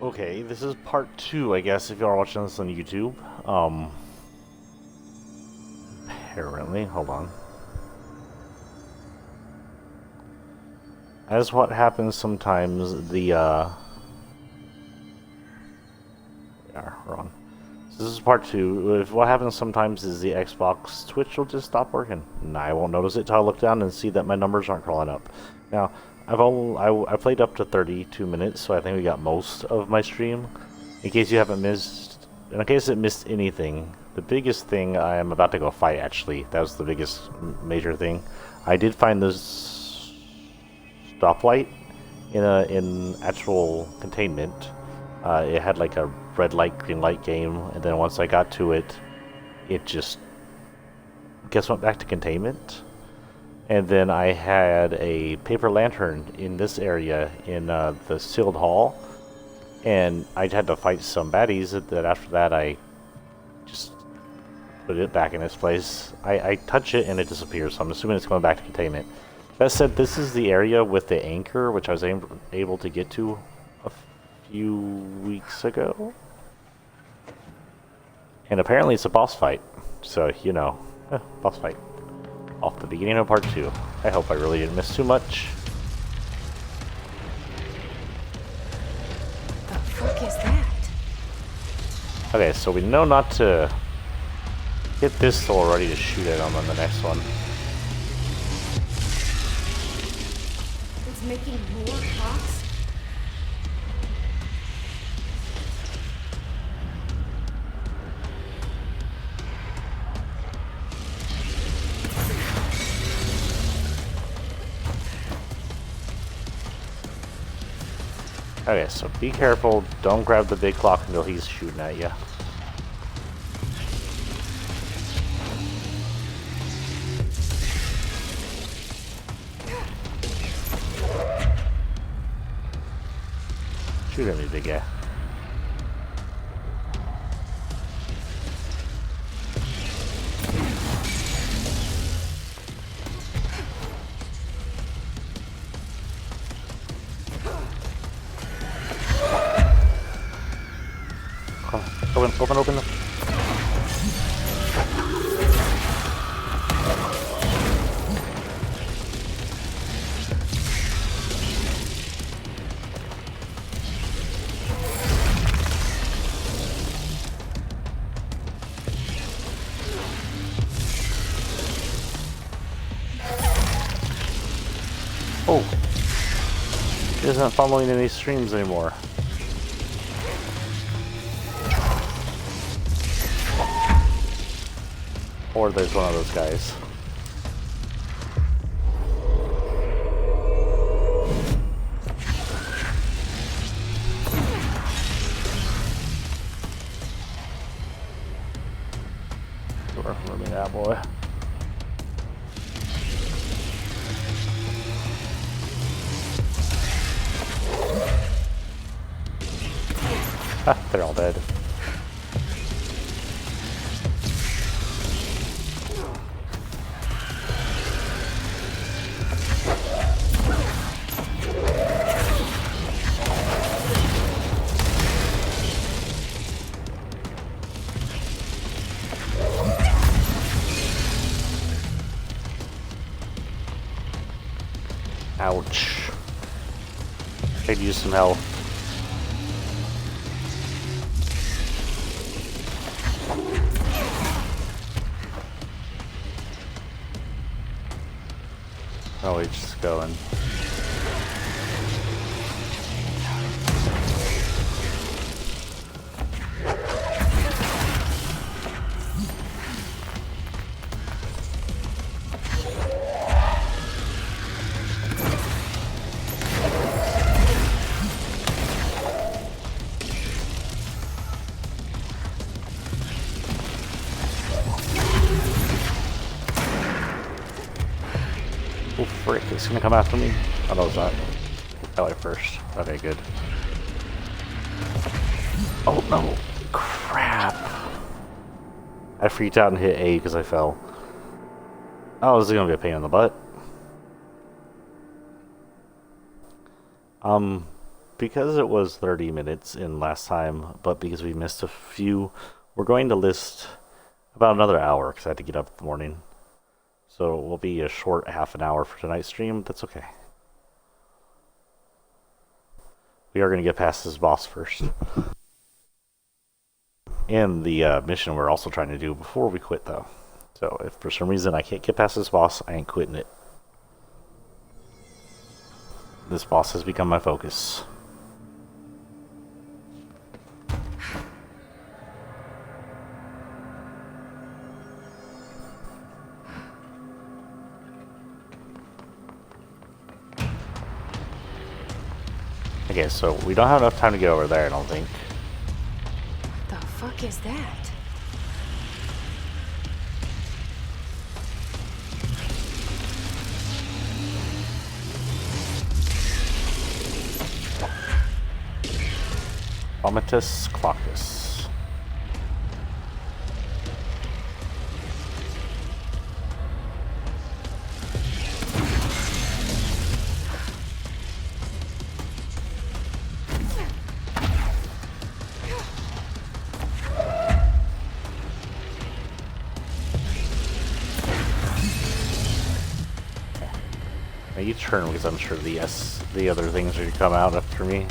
Okay, this is part two, I guess, if you are watching this on YouTube. Apparently, hold on. As what happens sometimes, we're on. So this is part two. If what happens sometimes is the Xbox Twitch will just stop working. And I won't notice it till I look down and see that my numbers aren't crawling up. Now, I played up to 32 minutes, so I think we got most of my stream. In case you haven't missed, in case it missed anything, the biggest thing I am about to go fight. Actually, that was the biggest major thing. I did find this stoplight in actual containment. It had like a red light, green light game, and then once I got to it, it just went back to containment. And then I had a paper lantern in this area in the sealed hall, and I had to fight some baddies. That after that, I just put it back in its place. I touch it and it disappears, so I'm assuming it's going back to containment. That said, this is the area with the anchor, which I was able to get to a few weeks ago. And apparently it's a boss fight, so, you know, boss fight. Off the beginning of part two. I hope I really didn't miss too much. The fuck is that? Okay, so we know not to get this soul ready to shoot at him on the next one. It's making more pops? Okay, so be careful. Don't grab the big clock until he's shooting at you. Shoot at me, big guy. Open them. Oh, he isn't following any streams anymore. Or there's one of those guys. Sure, let me that boy. Ah, they're all dead. Ouch. Could use some help. Oh, he's just going. Oh frick, it's gonna come after me? Oh no, it's not. That way first. Okay, good. Oh no! Crap! I freaked out and hit A because I fell. Oh, this is gonna be a pain in the butt. because it was 30 minutes in last time, but because we missed a few, we're going to list about another hour because I had to get up in the morning. So it will be a short half an hour for tonight's stream. That's okay. We are going to get past this boss first. And the mission we're also trying to do before we quit, though. So if for some reason I can't get past this boss, I ain't quitting it. This boss has become my focus. Okay, so we don't have enough time to get over there, I don't think. The fuck is that? Vomitus Clockus. Now you turn because I'm sure the other things are going to come out after me.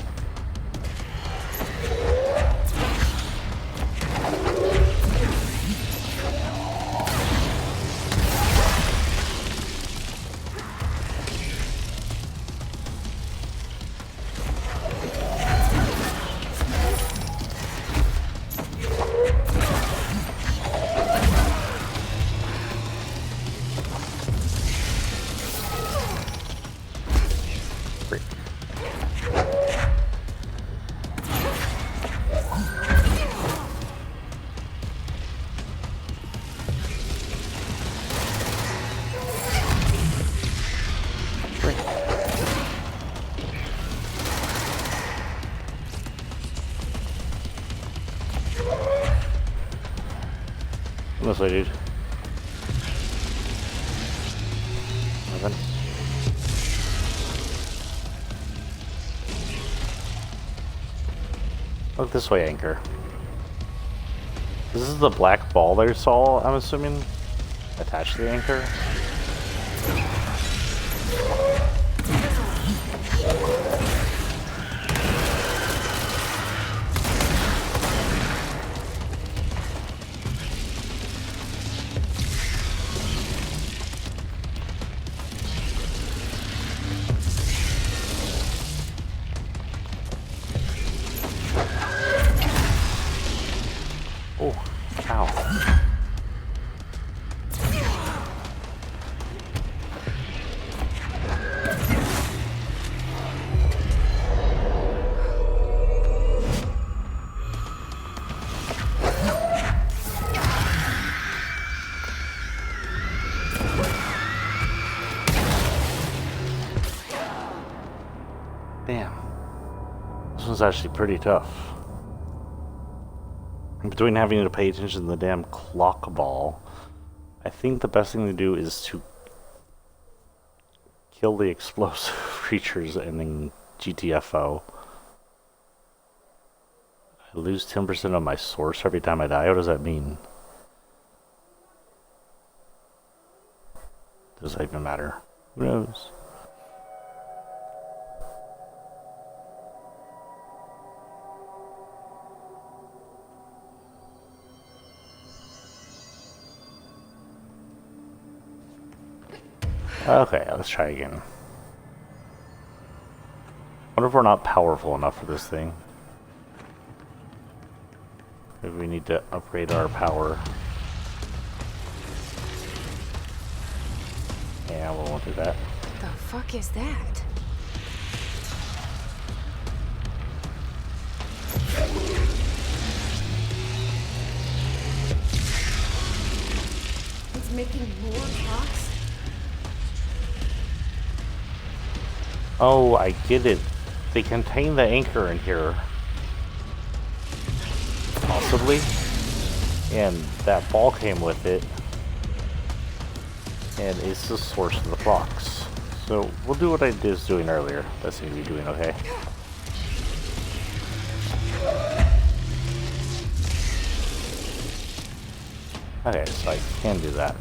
This way, dude. Nothing. Look this way, Anchor. This is the black ball that you saw, I'm assuming, attached to the anchor. Oh, ow. Damn. This one's actually pretty tough. Between having to pay attention to the damn clock ball, I think the best thing to do is to kill the explosive creatures and then GTFO. I lose 10% of my source every time I die. What does that mean? Does that even matter? Who knows? Okay, let's try again. Wonder if we're not powerful enough for this thing. Maybe we need to upgrade our power. Yeah, we won't do that. The fuck is that? It's making more clocks? Oh, I get it. They contain the anchor in here. Possibly. And that ball came with it. And it's the source of the clocks. So we'll do what I was doing earlier. That seems to be doing okay. Okay, so I can do that.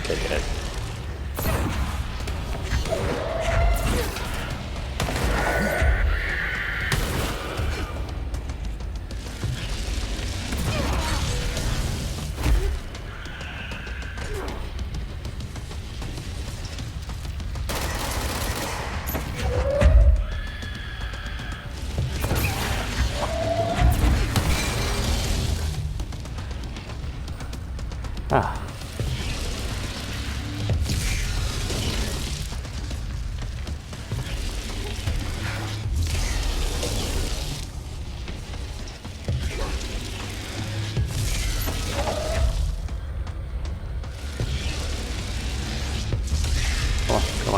Okay, good. Ah.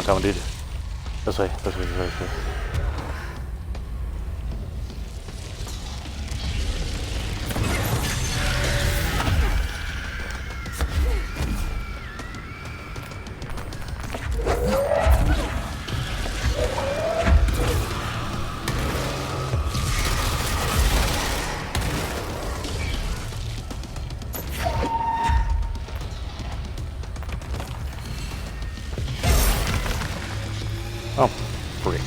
Come on, dude. This way, this way, this way, this way. Oh, freak.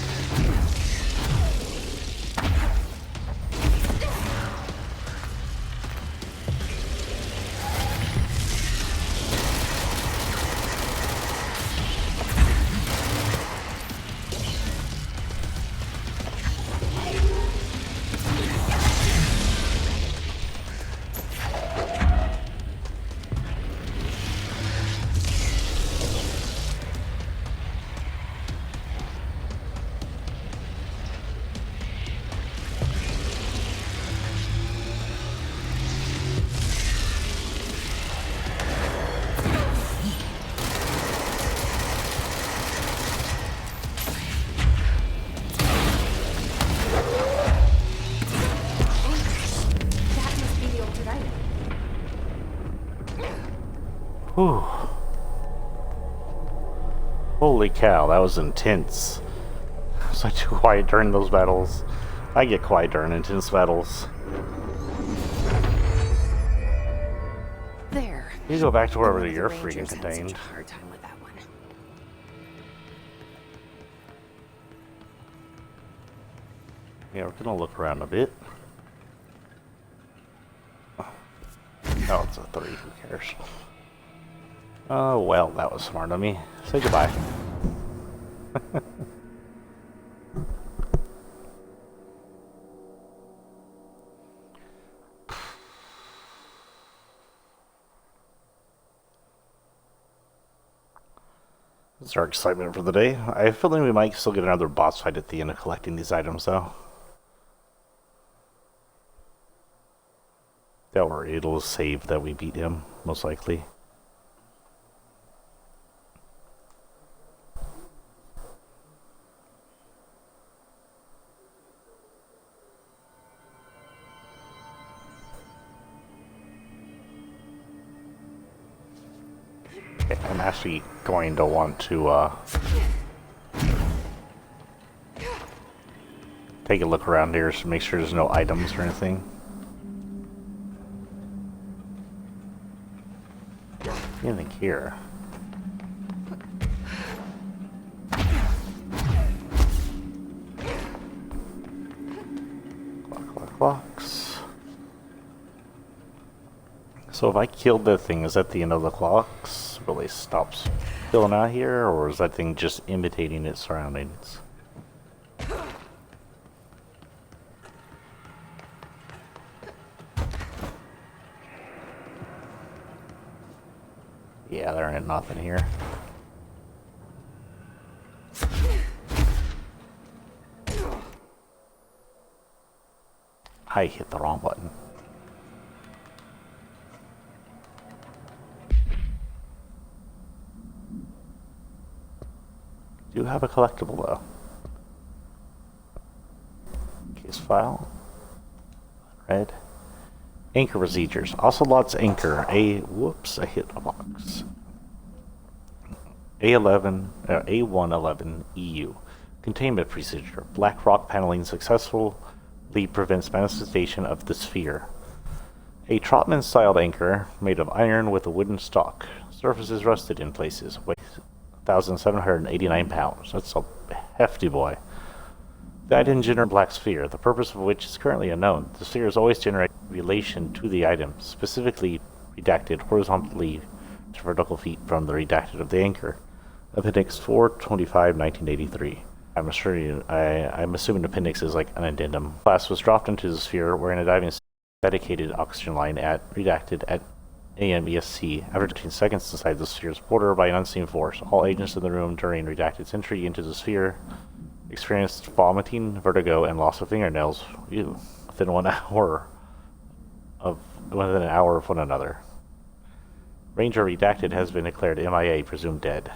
That must be the altered item. Whew. Holy cow, that was intense. Was I too quiet during those battles? I get quiet during intense battles. There. You go back to wherever Only the you're Rangers freaking had such contained. a hard time with that one. Yeah, we're gonna look around a bit. Oh, it's a 3, who cares? Oh, well, that was smart of me. Say goodbye. That's our excitement for the day. I have a feeling we might still get another boss fight at the end of collecting these items, though. Don't worry, it'll save that we beat him, most likely. Okay, I'm actually going to want to take a look around here to make sure there's no items or anything. Anything here? Clocks. So if I killed the thing, is that the end of the clocks? Really stops filling out here, or is that thing just imitating its surroundings? Yeah, there ain't nothing here. I hit the wrong button. Do have a collectible though. Case file. Red. Anchor procedures. Ocelot's anchor. I hit a box. A111 EU. Containment procedure. Black rock paneling successfully prevents manifestation of the sphere. A Trotman-styled anchor made of iron with a wooden stalk. Surface is rusted in places. Weighs 1,789 pounds. That's a hefty boy. The item generates a black sphere, the purpose of which is currently unknown. The sphere is always generated in relation to the item, specifically redacted horizontally to vertical feet from the redacted of the anchor. Appendix 425, 1983. I'm assuming appendix is like an addendum. Class was dropped into the sphere wearing a diving dedicated oxygen line at redacted at AMESC after 15 seconds inside the sphere's border by an unseen force. All agents in the room during redacted's entry into the sphere experienced vomiting, vertigo, and loss of fingernails within an hour of one another. Ranger redacted has been declared MIA, presumed dead.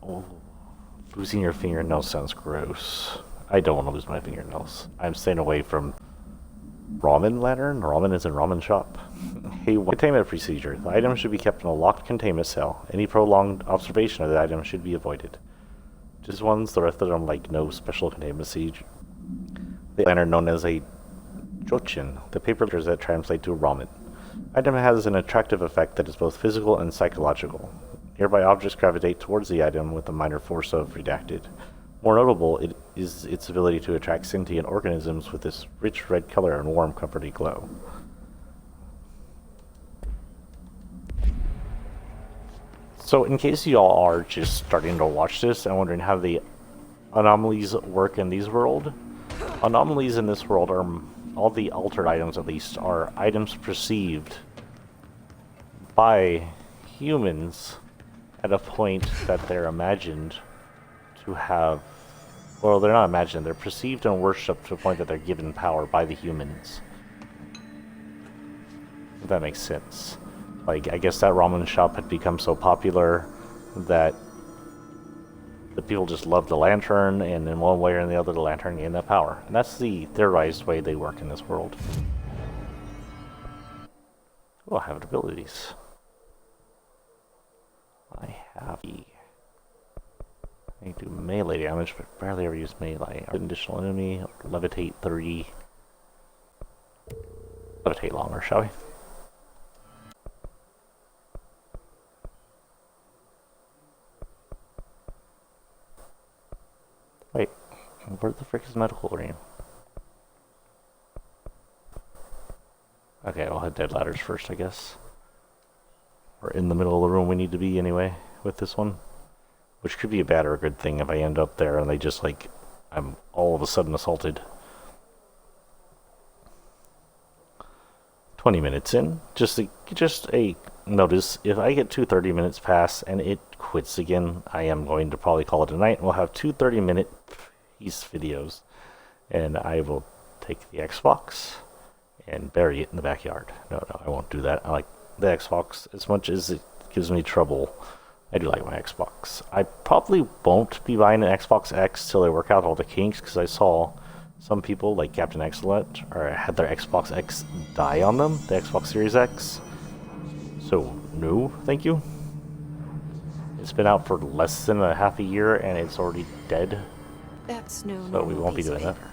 Oh, losing your fingernails sounds gross. I don't want to lose my fingernails. I'm staying away from ramen lantern. Ramen is in ramen shop. Hey, containment procedure. The item should be kept in a locked containment cell. Any prolonged observation of the item should be avoided. Just ones, the rest of them like no special containment procedure. The lantern known as a jochin, the paper letters that translate to ramen. Item has an attractive effect that is both physical and psychological. Nearby objects gravitate towards the item with the minor force of redacted. More notable is its ability to attract sentient organisms with this rich red color and warm, comforting glow. So in case y'all are just starting to watch this and wondering how the anomalies work in these world, anomalies in this world are, all the altered items at least, are items perceived by humans at a point that they're imagined to have, well, they're not imagined, they're perceived and worshipped to a point that they're given power by the humans. If that makes sense. Like, I guess that ramen shop had become so popular that the people just loved the lantern, and in one way or the other, the lantern gained that power. And that's the theorized way they work in this world. Oh, I have abilities. I have I do melee damage, but barely ever use melee. Additional enemy, levitate 30. Levitate longer, shall we? Wait, where the frick is medical room? Okay, I'll hit dead ladders first, I guess. We're in the middle of the room we need to be anyway with this one. Which could be a bad or a good thing if I end up there and they just like, I'm all of a sudden assaulted. 20 minutes in, just a notice, if I get 2 minutes pass and it quits again, I am going to probably call it a night. We'll have 2 30-minute piece videos, and I will take the Xbox and bury it in the backyard. No, I won't do that. I like the Xbox as much as it gives me trouble. I do like my Xbox. I probably won't be buying an Xbox X till I work out all the kinks, because I saw some people, like Captain Excellent, or had their Xbox X die on them, the Xbox Series X. So No, thank you. It's been out for less than a half a year and it's already dead. That's no So we normal won't be piece of doing that. paper.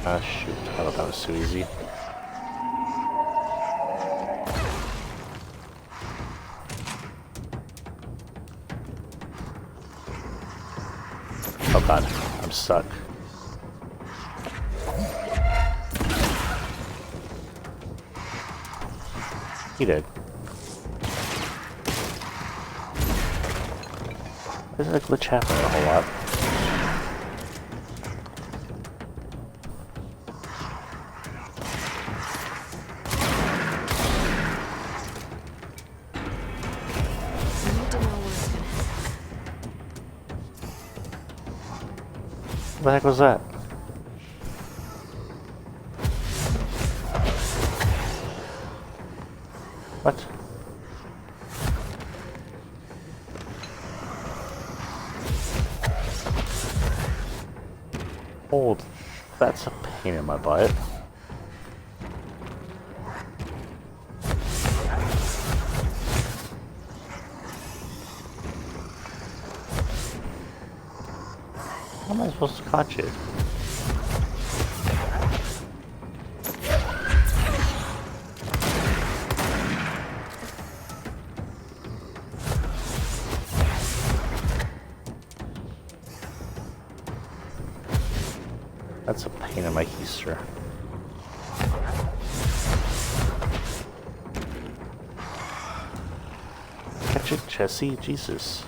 Ah, shoot. I thought that was too easy. Oh god, I'm stuck. He did. There's a glitch happening a whole lot. I need to know where it's gonna head. What the heck was that? What? Oh, that's a pain in my butt. How am I supposed to catch it? That's a pain in my keister. Catch it, Jesse. Jesus.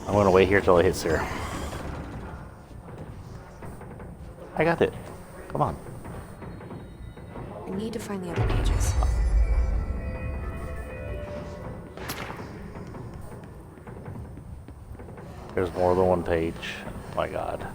I'm gonna wait here till it hits there. I got it. Come on. I need to find the other pages. There's more than one page. Oh my god.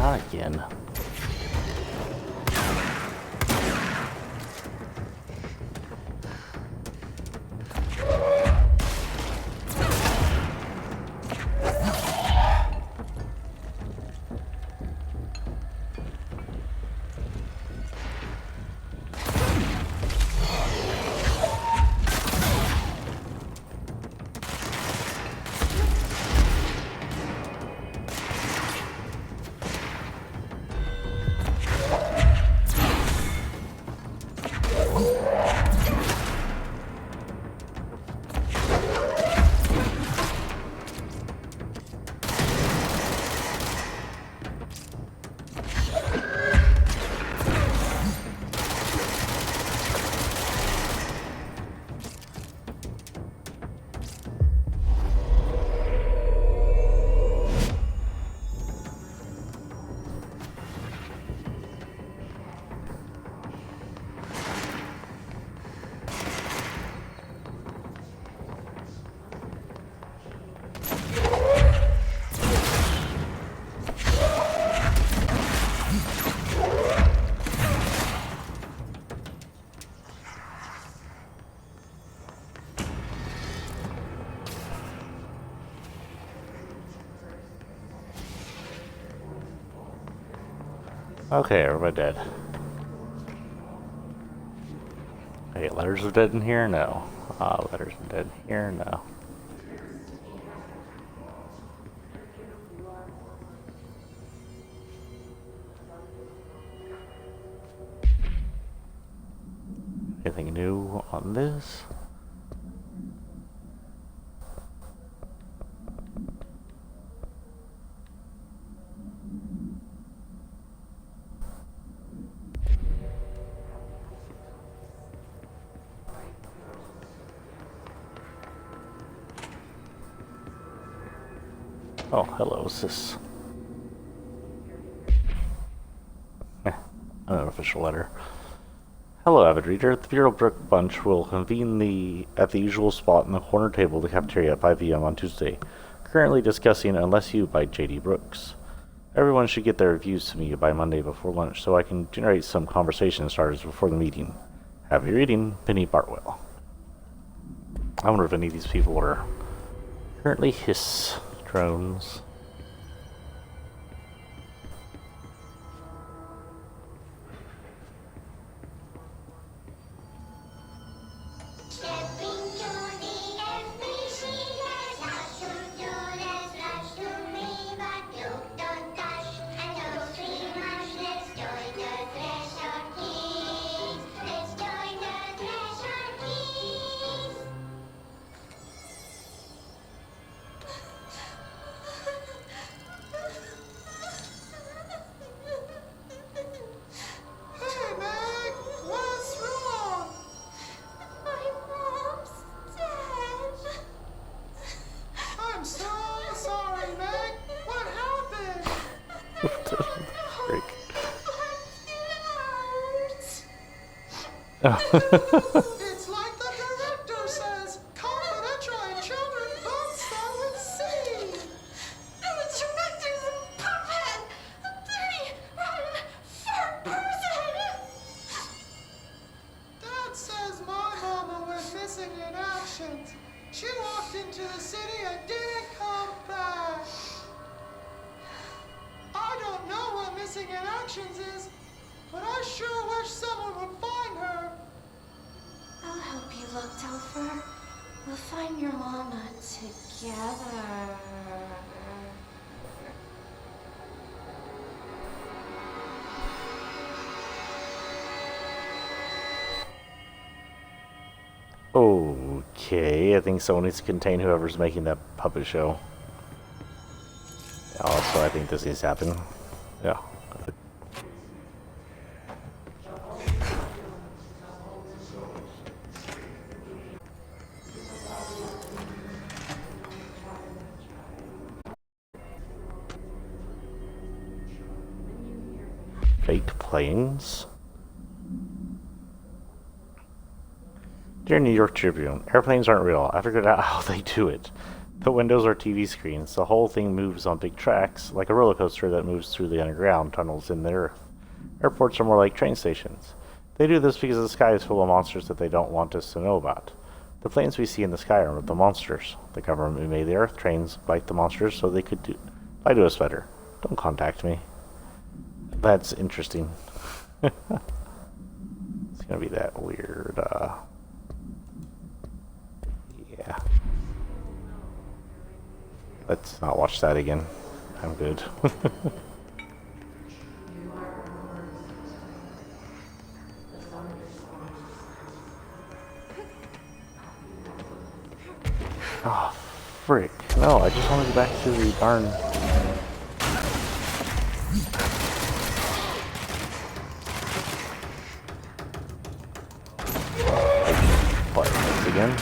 Not again. Okay, everybody dead. Hey, letters are dead in here? No. Letters are dead in here? No. Anything new on this? Oh, hello, is this? An unofficial letter. Hello, avid reader. The Bureau Brook Bunch will convene at the usual spot in the corner table of the cafeteria at 5 p.m. on Tuesday. Currently discussing Unless You by J.D. Brooks. Everyone should get their reviews to me by Monday before lunch so I can generate some conversation starters before the meeting. Happy reading, Penny Bartwell. I wonder if any of these people are currently hiss drones. It's like the director says, confidential and children don't start with C. The director's a puppet, a dirty, rotten, fat person. Dad says my mama went missing in action. She walked into the city and didn't come back. I don't know what missing in actions is, but I sure wish someone would find her. I'll help you look, Telfer. We'll find your mama together. Okay, I think someone needs to contain whoever's making that puppet show. Also, I think this needs to happen. Yeah. Fake planes. Dear New York Tribune, airplanes aren't real. I figured out how they do it. The windows are TV screens. The whole thing moves on big tracks, like a roller coaster that moves through the underground tunnels in the earth. Airports are more like train stations. They do this because the sky is full of monsters that they don't want us to know about. The planes we see in the sky are the monsters. The government made the earth trains like the monsters so they could fly to us better. Don't contact me. That's interesting. It's gonna be that weird, yeah. Let's not watch that again. I'm good. Oh, frick. No, I just want to go back to the darn... What, once again?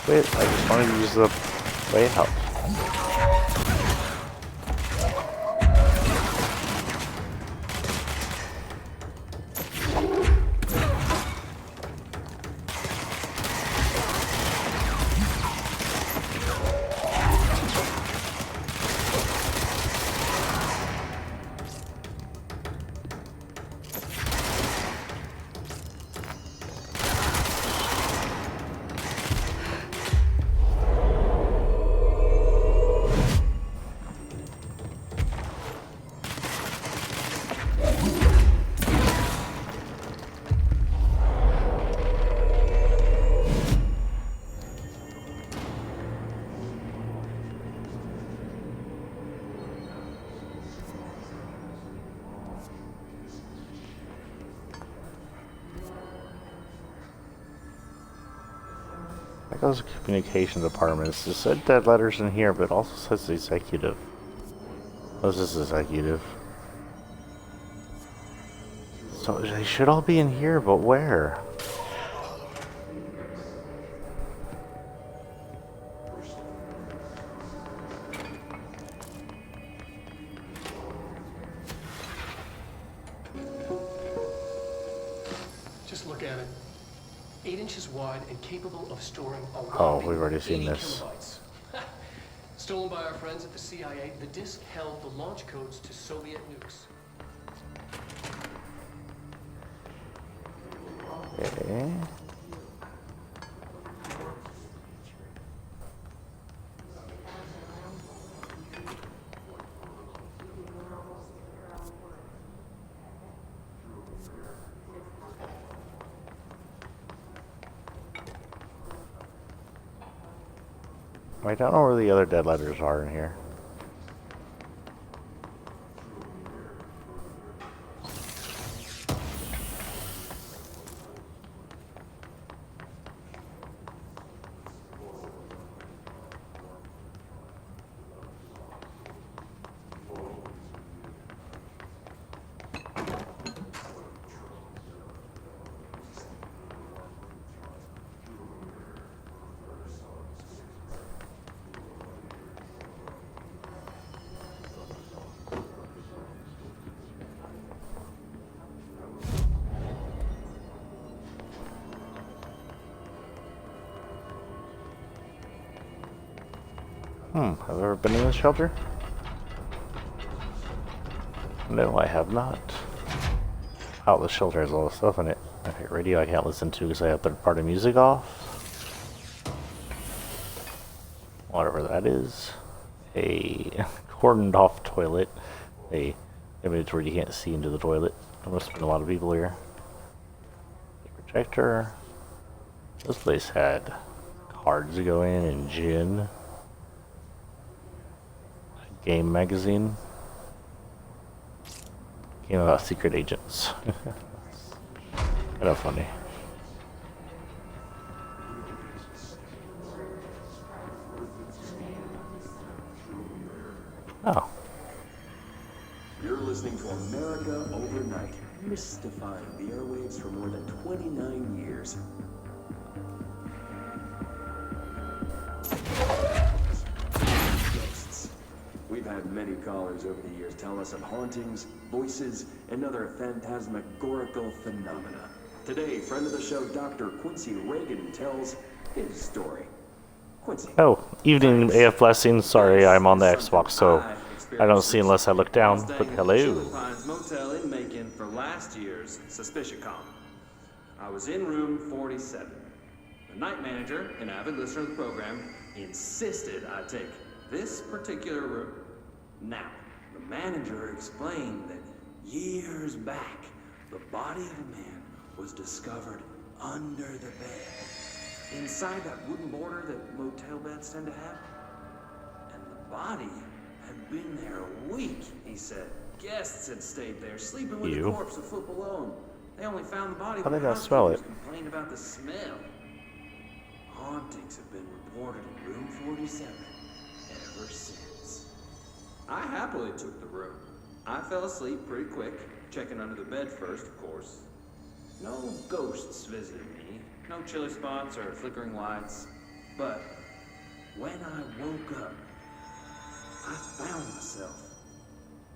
Wait, I just wanted to use the way out. That goes to communication departments. It said dead letters in here, but it also says executive. What is this executive? So they should all be in here, but where? Just look at it. 8 inches wide and capable of storing a Oh, whopping we've already seen 80 this. kilobytes. Stolen by our friends at the CIA, the disk held the launch codes to Soviet nukes. Okay. I don't know where the other dead letters are in here. Have I ever been in this shelter? No, I have not. Oh, the shelter has a lot of stuff in it. Okay, radio I can't listen to because I have third-party music off. Whatever that is. A cordoned off toilet. A image where you can't see into the toilet. There must have been a lot of people here. A projector. This place had cards going and gin. Game magazine. Game about secret agents. Kind of funny. Oh. You're listening to America Overnight, mystifying the airwaves for more than 29 years. We've had many callers over the years tell us of hauntings, voices, and other phantasmagorical phenomena. Today, friend of the show, Dr. Quincy Reagan, tells his story. Quincy. Oh, evening AF blessings. Sorry, I'm on the Xbox, so I don't see unless I look down. But hello. Pines Motel in Macon for last year's SuspiciaCon. I was in room 47. The night manager, an avid listener of the program, insisted I take this particular room. Now, the manager explained that years back, the body of a man was discovered under the bed, inside that wooden border that motel beds tend to have. And the body had been there a week, he said. Guests had stayed there, sleeping with the corpse a foot below. They only found the body when the housekeepers complained about the smell. Hauntings have been reported in room 47 ever since. I happily took the room. I fell asleep pretty quick, checking under the bed first, of course. No ghosts visited me, no chilly spots or flickering lights. But when I woke up, I found myself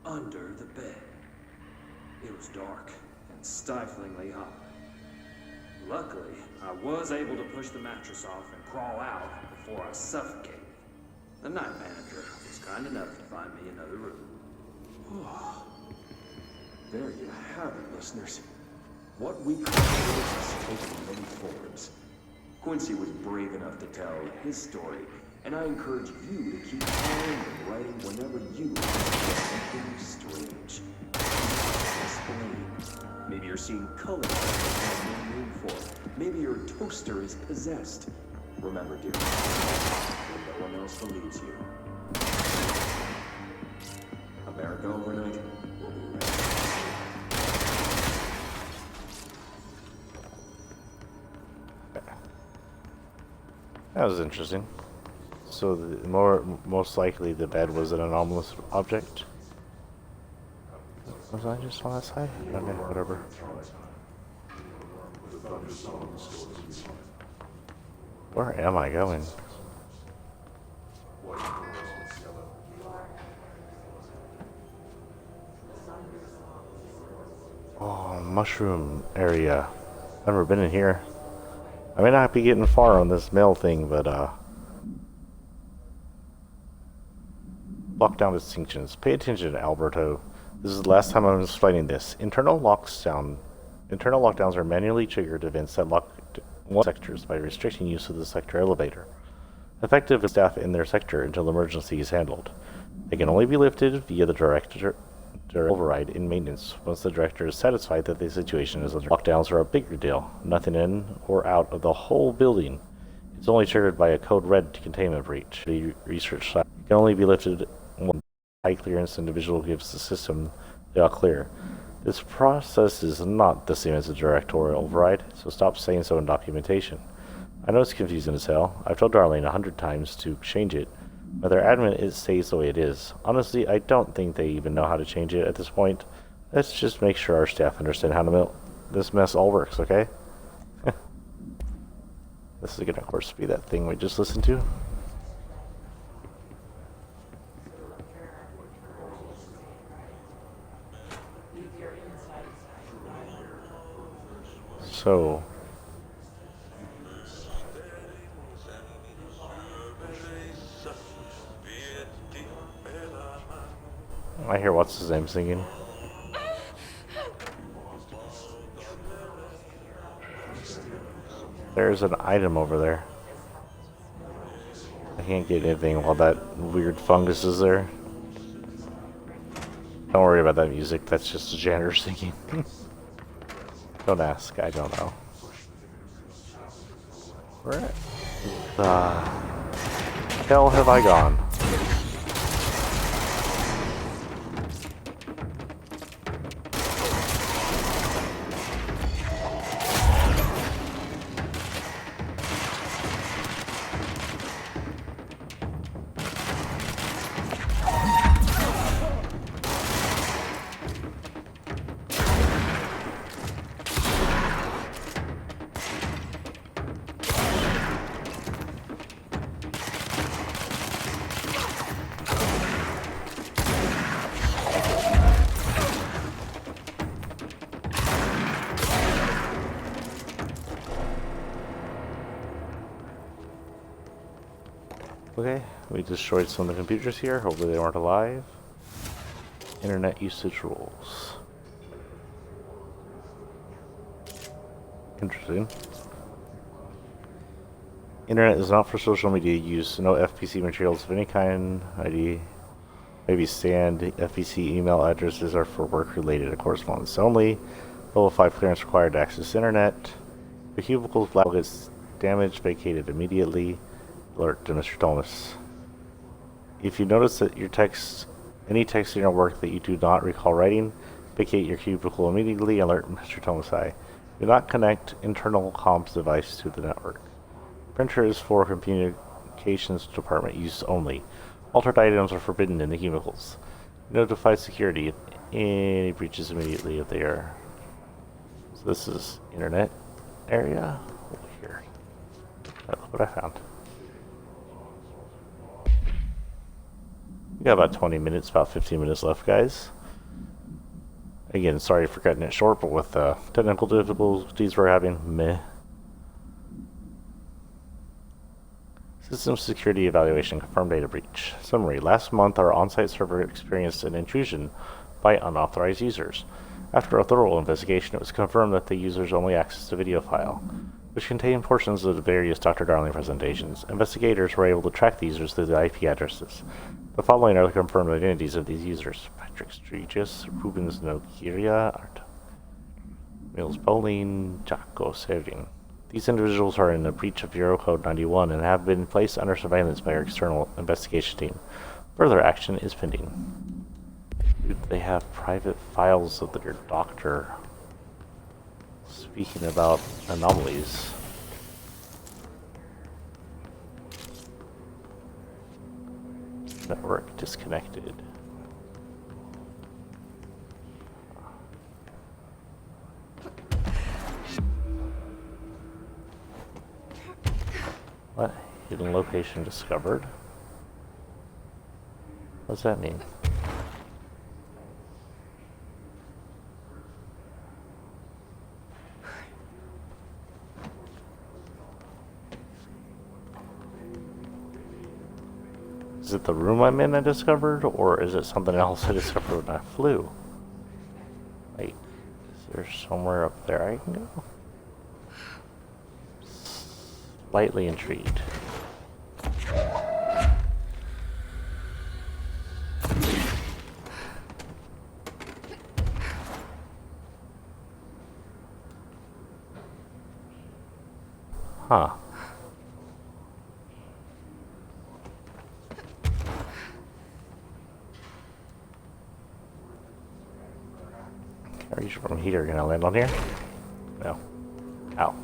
under the bed. It was dark and stiflingly hot. Luckily, I was able to push the mattress off and crawl out before I suffocated. The night manager was kind enough to find me another room. There you have it, listeners. What we call has taken many forms. Quincy was brave enough to tell his story, and I encourage you to keep telling and writing whenever you experience something strange. Explain. Maybe you're seeing colors that you have no name for. Maybe your toaster is possessed. Remember, dear, when no one else believes you. America Overnight will be right back. That was interesting. So, most likely the bed was an anomalous object. Was I just on that side? Okay, whatever. Where am I going? Oh, mushroom area. Never been in here. I may not be getting far on this mail thing, but lockdown distinctions. Pay attention, Alberto. This is the last time I'm explaining this. Internal lockdowns are manually triggered events that lock sectors by restricting use of the sector elevator. Effective staff in their sector until emergency is handled. They can only be lifted via the director override in maintenance once the director is satisfied that the situation is under. Lockdowns are a bigger deal. Nothing in or out of the whole building. It's only triggered by a code red containment breach. The research site can only be lifted when high clearance individual gives the system the all clear. This process is not the same as a directorial override, so stop saying so in documentation. I know it's confusing as hell. I've told Darlene 100 times to change it, but they're adamant it stays the way it is. Honestly, I don't think they even know how to change it at this point. Let's just make sure our staff understand how to this mess all works, okay? This is gonna, of course, be that thing we just listened to. So, I hear what's his name singing. There's an item over there. I can't get anything while that weird fungus is there. Don't worry about that music, that's just a janitor singing. Don't ask, I don't know. Where the hell have I gone? Okay, we destroyed some of the computers here. Hopefully they weren't alive. Internet usage rules. Interesting. Internet is not for social media use. No FPC materials of any kind. ID, maybe stand. FPC email addresses are for work-related correspondence only. Level 5 clearance required to access internet. The cubicle's flag gets damaged, vacated immediately. Alert to Mr. Thomas. If you notice that your any text in your work that you do not recall writing, vacate your cubicle immediately. Alert Mr. Thomas. Do not connect internal comms device to the network. Printer is for communications department use only. Altered items are forbidden in the cubicles. Notify security if any breaches immediately if they are. So this is internet area over here. That's what I found. We got about 20 minutes, about 15 minutes left, guys. Again, sorry for cutting it short, but with the technical difficulties we're having, meh. System security evaluation confirmed data breach. Summary. Last month, our on-site server experienced an intrusion by unauthorized users. After a thorough investigation, it was confirmed that the users only accessed a video file, which contained portions of the various Dr. Darling presentations. Investigators were able to track the users through the IP addresses. The following are the confirmed identities of these users: Patrick Stregus, Rubens Nogueira, Art Mills Bowling, Jaco Serving. These individuals are in a breach of Bureau Code 91 and have been placed under surveillance by our external investigation team. Further action is pending. Do they have private files of their doctor? Speaking about anomalies. Network disconnected. What? Hidden location discovered? What does that mean? Is it the room I'm in I discovered, or is it something else I discovered when I flew? Wait, is there somewhere up there I can go? Slightly intrigued. Huh. Are you from here gonna land on here? No. Ow.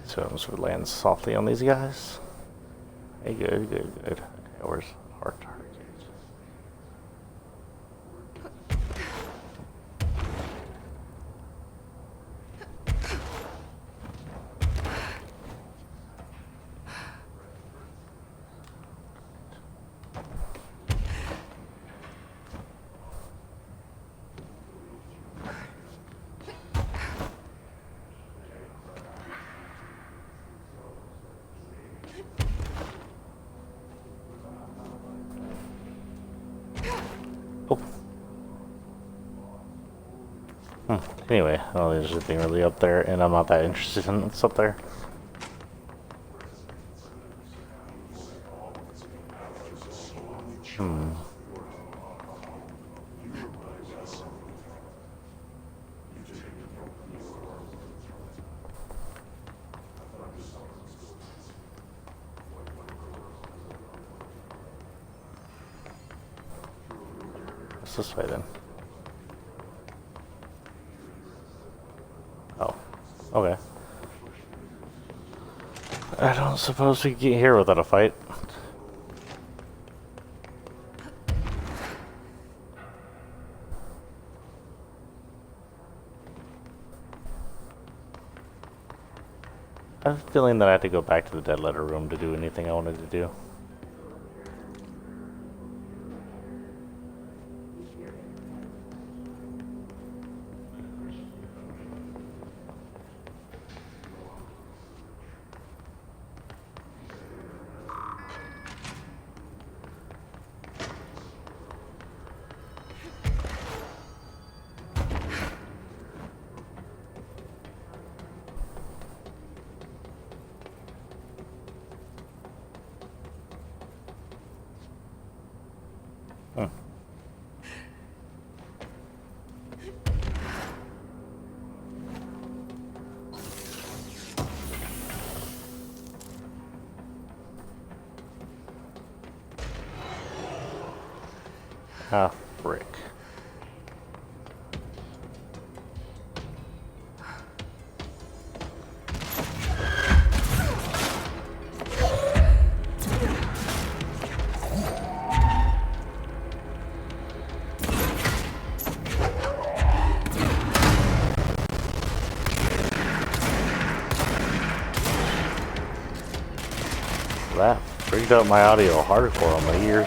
So I'm just gonna land softly on these guys. Hey, good. Okay, where's our target? Anyway, well, there's nothing really up there, and I'm not that interested in what's up there. What's this way then? Oh, okay. I don't suppose we can get here without a fight. I have a feeling that I had to go back to the dead letter room to do anything I wanted to do. Ah, frick. Rigged up my audio hardcore on my ears.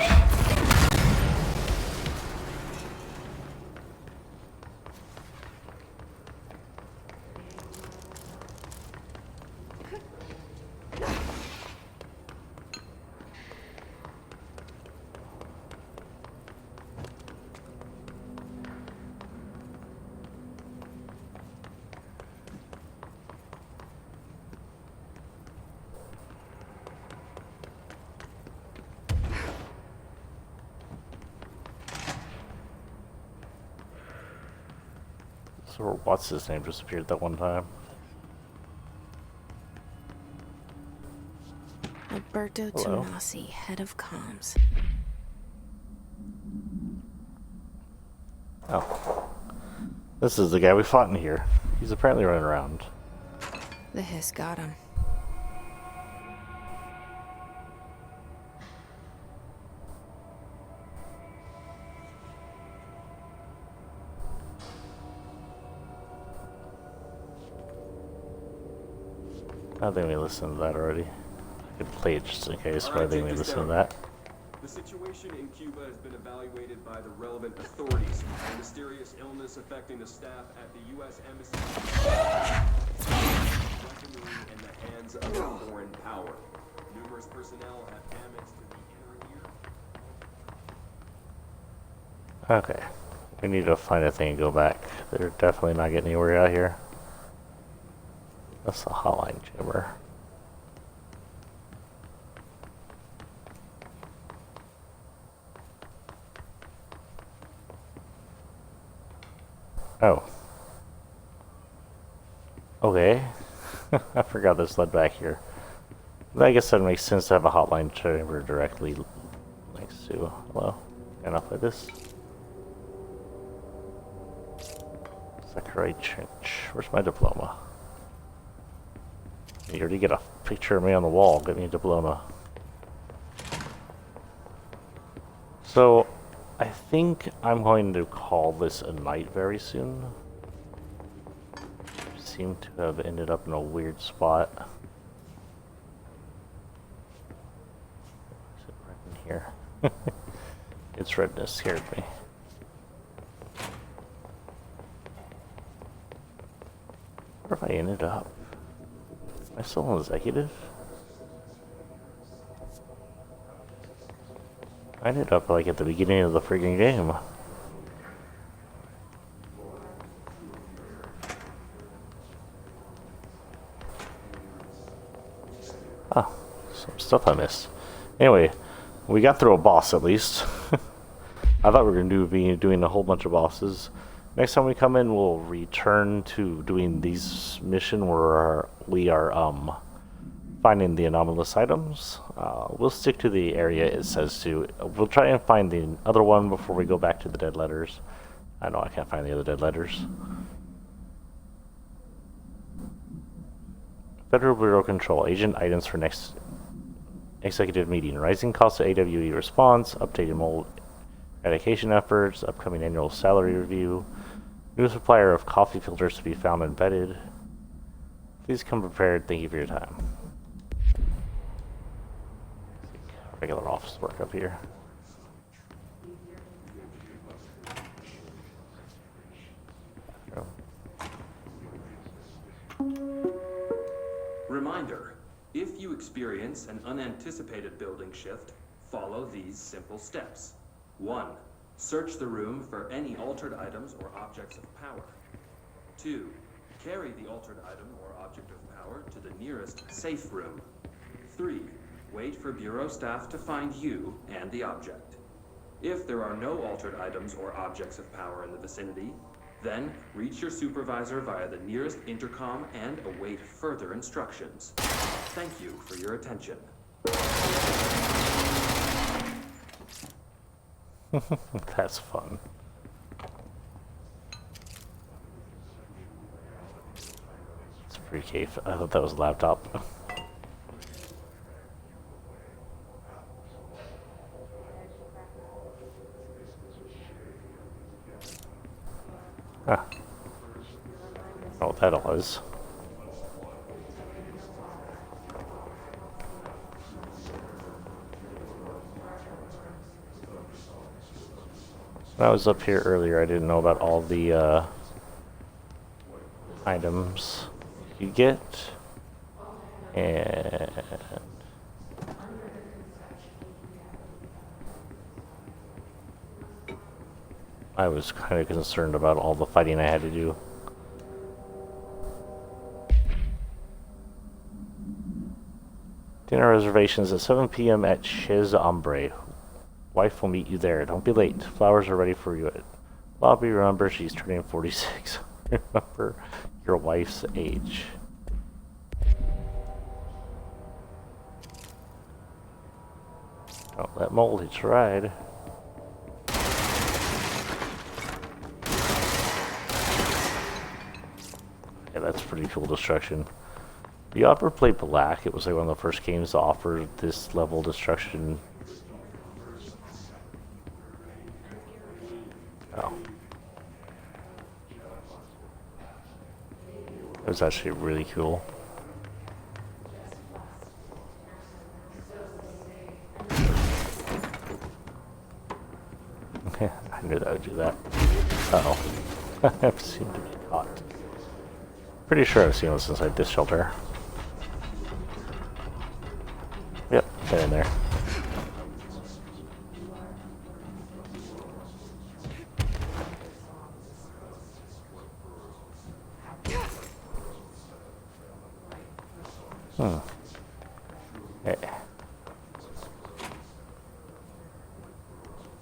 So what's his name just appeared that one time? Alberto Hello. Tomasi, head of comms. Oh. This is the guy we fought in here. He's apparently running around. The hiss got him. I think we listened to that already. I could play it just in case, but I Alright, think we take this listened to down. that. The situation in Cuba has been evaluated by the relevant authorities. A mysterious illness affecting the staff at the U.S. Embassy. Weaponry in the hands of foreign power. Numerous personnel have damage to the inner ear. Okay. We need to find a thing and go back. They're definitely not getting anywhere out here. That's the hotline chamber. Oh. Okay. I forgot this led back here. I guess that makes sense to have a hotline chamber directly next to. Hello. Can I play this? Sakurai Trench. Where's my diploma? You already get a picture of me on the wall. Get me a diploma. So, I think I'm going to call this a night very soon. Seem to have ended up in a weird spot. Is it right in here? Its redness scared me. Where have I ended up? Am I still an executive? I ended up like at the beginning of the freaking game. Ah, some stuff I missed. Anyway, we got through a boss at least. I thought we were going to be doing a whole bunch of bosses. Next time we come in, we'll return to doing these mission where we are finding the anomalous items. We'll stick to the area it says to. We'll try and find the other one before we go back to the dead letters. I know I can't find the other dead letters. Federal Bureau Control. Agent items for next executive meeting. Rising cost of AWE response. Updated mold eradication efforts. Upcoming annual salary review. New supplier of coffee filters to be found embedded. Please come prepared. Thank you for your time. Regular office work up here. Reminder, if you experience an unanticipated building shift, follow these simple steps. 1. Search the room for any altered items or objects of power. 2. Carry the altered item or object of power to the nearest safe room. 3. Wait for Bureau staff to find you and the object. If there are no altered items or objects of power in the vicinity, then reach your supervisor via the nearest intercom and await further instructions. Thank you for your attention. That's fun. It's pretty cave. I thought that was a laptop. Huh. Oh, that all is. When I was up here earlier, I didn't know about all the items you get. And I was kind of concerned about all the fighting I had to do. Dinner reservations at 7 p.m. at Chez Ombre. Wife will meet you there. Don't be late. Flowers are ready for you at lobby. Remember, she's turning 46. Remember your wife's age. Don't let mold hitch a ride. Yeah, that's pretty cool destruction. You ever played Black? It was like one of the first games to offer this level of destruction. Oh. It was actually really cool. I knew that would do that. Uh-oh. I seem to be caught. Pretty sure I've seen this inside this shelter. Yep, they're in there. Hey.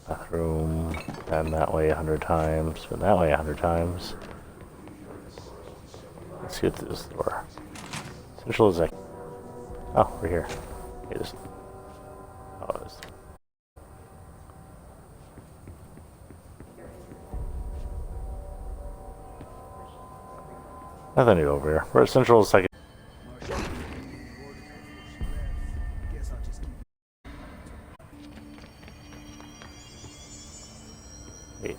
Bathroom, and that way 100 times, and that way 100 times. Let's get through this door. Central exec. Oh, we're here. Okay, this. Oh, this. Nothing new over here. We're at Central Second. Wait.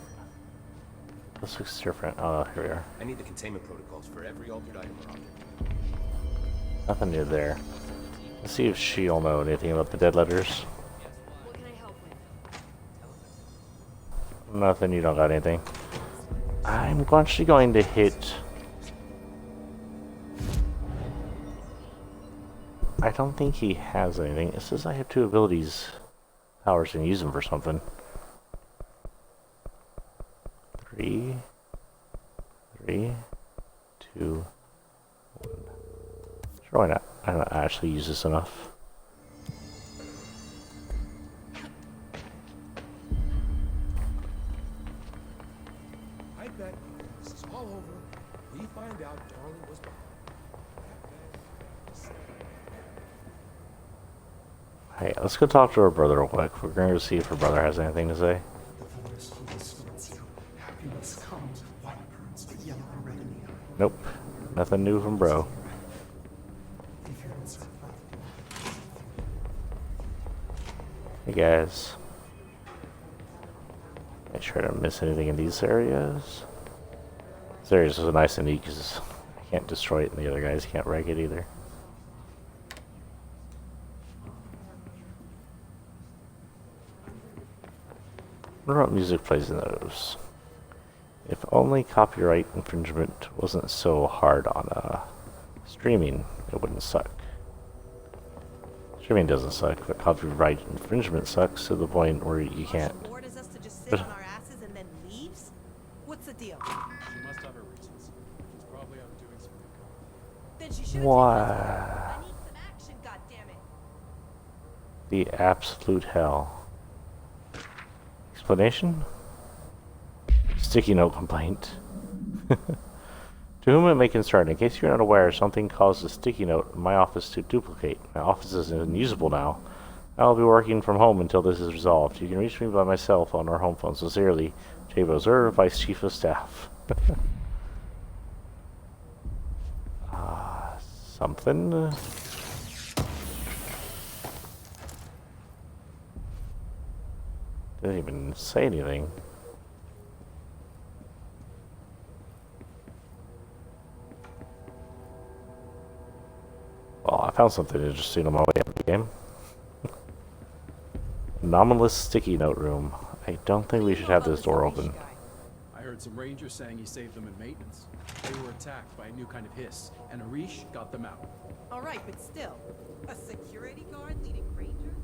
This looks different. Oh, here we are. I need the containment protocols for every altered item or object. Nothing new there. Let's see if she'll know anything about the dead letters. What can I help with? Nothing, you don't got anything. I'm actually going to hit... I don't think he has anything. It says I have 2 abilities. Powers and use them for something. 3, 2, 1. Sure, why not? I don't actually use this enough. I bet this is all over. We find out Darling was behind. Hey, let's go talk to her brother real quick. We're going to see if her brother has anything to say. Nope. Nothing new from bro. Hey guys. Make sure I don't miss anything in these areas. This area is so nice and neat because I can't destroy it and the other guys can't wreck it either. I wonder what music plays in those. If only copyright infringement wasn't so hard on streaming, it wouldn't suck. Streaming doesn't suck, but copyright infringement sucks to the point where you can't. Orders us to just sit on our asses and then leaves? What's the deal? She must have her reasons. She's probably out doing some recon. Then she should have Why? I need some action, goddammit. The absolute hell. Explanation? Sticky note complaint. To whom it may concern, in case you're not aware, something caused a sticky note in my office to duplicate. My office is unusable now. I'll be working from home until this is resolved. You can reach me by my cell phone or home phone. Sincerely, Jay Bozer, Vice Chief of Staff. Something? Didn't even say anything. Well, I found something interesting on my way up the game. Anomalous sticky note room. I don't think we should have this door open. I heard some rangers saying he saved them in maintenance. They were attacked by a new kind of hiss, and Arish got them out. All right, but still, a security guard leading rangers?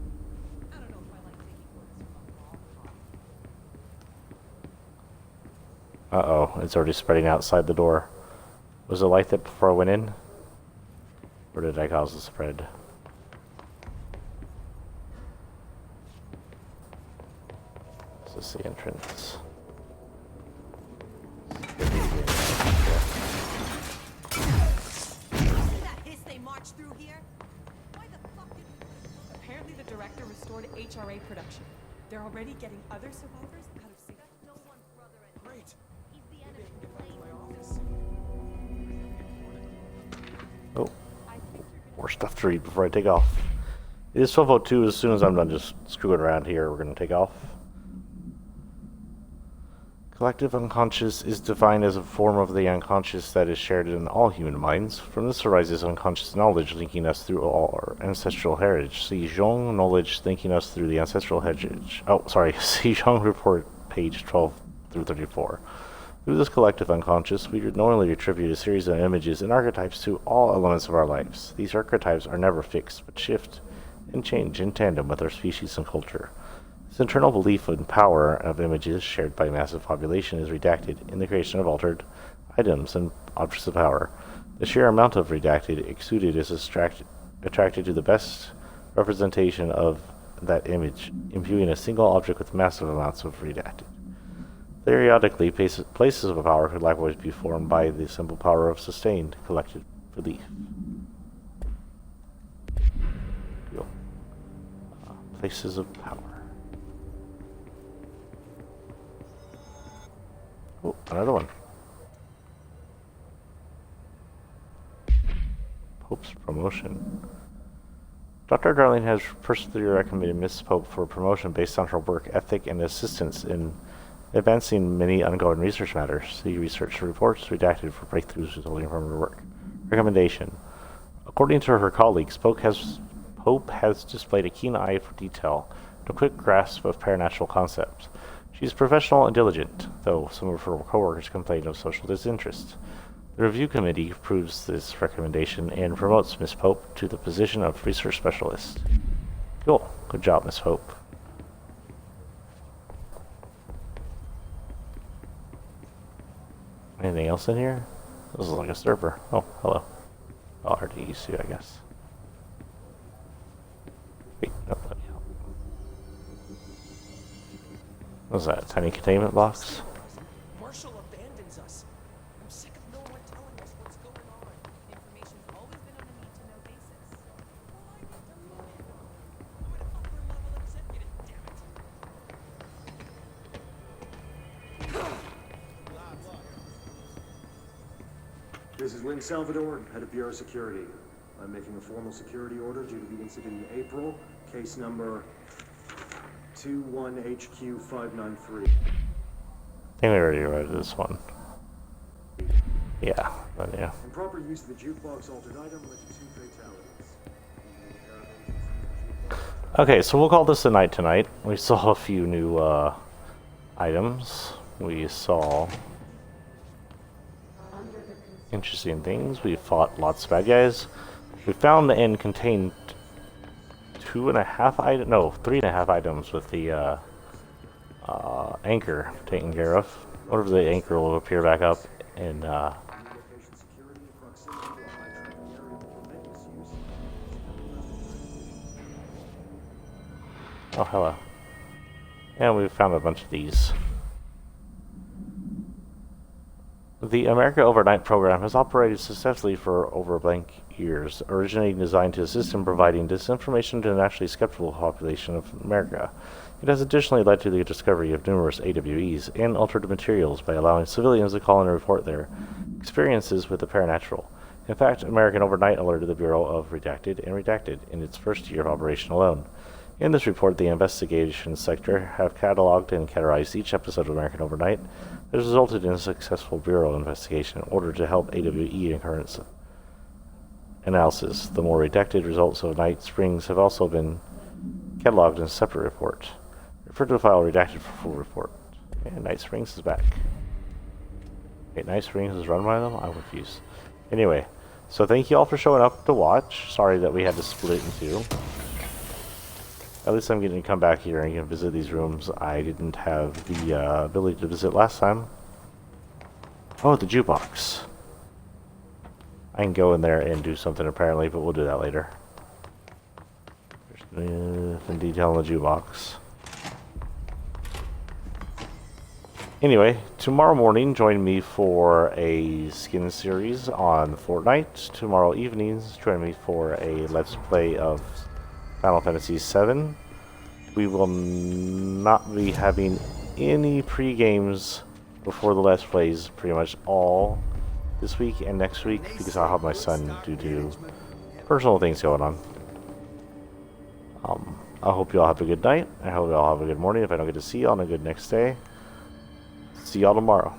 I don't know if I like taking orders from a mall cop. Uh-oh, it's already spreading outside the door. Was it like that before I went in? Or did I cause the spread? Is this the entrance? That hiss they marched through here? Why the fuck did Apparently the director restored HRA production. They're already getting other survivors out of safety. no one's brother and Great. he's the enemy. My office. Oh, more stuff to read before I take off. It is 12:02. As soon as I'm done just screwing around here, we're going to take off. Collective unconscious is defined as a form of the unconscious that is shared in all human minds. From this arises unconscious knowledge linking us through all our ancestral heritage. See Zhong knowledge linking us through the ancestral heritage. Oh, sorry. See Zhong report page 12 through 34. Through this collective unconscious, we knowingly attribute a series of images and archetypes to all elements of our lives. These archetypes are never fixed, but shift and change in tandem with our species and culture. This internal belief in power of images shared by a massive population is redacted in the creation of altered items and objects of power. The sheer amount of redacted exuded is attracted to the best representation of that image, imbuing a single object with massive amounts of redacted. Periodically, places of power could likewise be formed by the simple power of sustained collective belief. Places of power. Oh, another one. Pope's promotion. Dr. Darling has personally recommended Miss Pope for promotion based on her work ethic and assistance in advancing many ongoing research matters. See research reports redacted for breakthroughs resulting from her work. Recommendation. According to her colleagues, Pope has displayed a keen eye for detail and a quick grasp of paranatural concepts. She is professional and diligent, though some of her coworkers complain of social disinterest. The review committee approves this recommendation and promotes Miss Pope to the position of research specialist. Cool. Good job, Miss Pope. Anything else in here? This is like a server. Oh, hello. Oh, RDEC, I guess. Wait, no, let me help. What's that? Tiny containment box? Marshall abandons us. I'm sick of no one telling us what's going on. Information's always been on a need-to-know basis. I'm an upper-level executive, damn it. This is Lynn Salvador, head of Bureau Security. I'm making a formal security order due to the incident in April, case number 21HQ593. I think we already read this one. Yeah, but yeah. Improper use of the jukebox altered item led to 2 fatalities. Okay, so we'll call this a night tonight. We saw a few new items. We saw interesting things. We fought lots of bad guys. We found and contained 3.5 items with the anchor taken care of. Whatever the anchor will appear back up in Location security and proximity to a high traffic area will prevent misuse. Oh, hello. And we found a bunch of these. The America Overnight program has operated successfully for over blank years, originally designed to assist in providing disinformation to the naturally skeptical population of America. It has additionally led to the discovery of numerous AWEs and altered materials by allowing civilians to call in and report their experiences with the paranatural. In fact, American Overnight alerted the Bureau of Redacted and Redacted in its first year of operation alone. In this report, the investigation sector have cataloged and categorized each episode of American Overnight that has resulted in a successful Bureau investigation in order to help AWE occurrence analysis. The more redacted results of Night Springs have also been cataloged in a separate report. The Refer to the file redacted for full report. And Night Springs is back. Wait, Night Springs is run by them? I'm confused. Anyway, so thank you all for showing up to watch. Sorry that we had to split it in two. At least I'm getting to come back here and can visit these rooms I didn't have the ability to visit last time. Oh, the jukebox. I can go in there and do something apparently, but we'll do that later. There's nothing detail on the jukebox. Anyway, tomorrow morning, join me for a skin series on Fortnite. Tomorrow evenings, join me for a Let's Play of Final Fantasy VII. We will not be having any pre-games before the Let's Plays pretty much all this week and next week because I'll have my son due to personal things going on. I hope you all have a good night. I hope you all have a good morning if I don't get to see you on a good next day. See y'all tomorrow.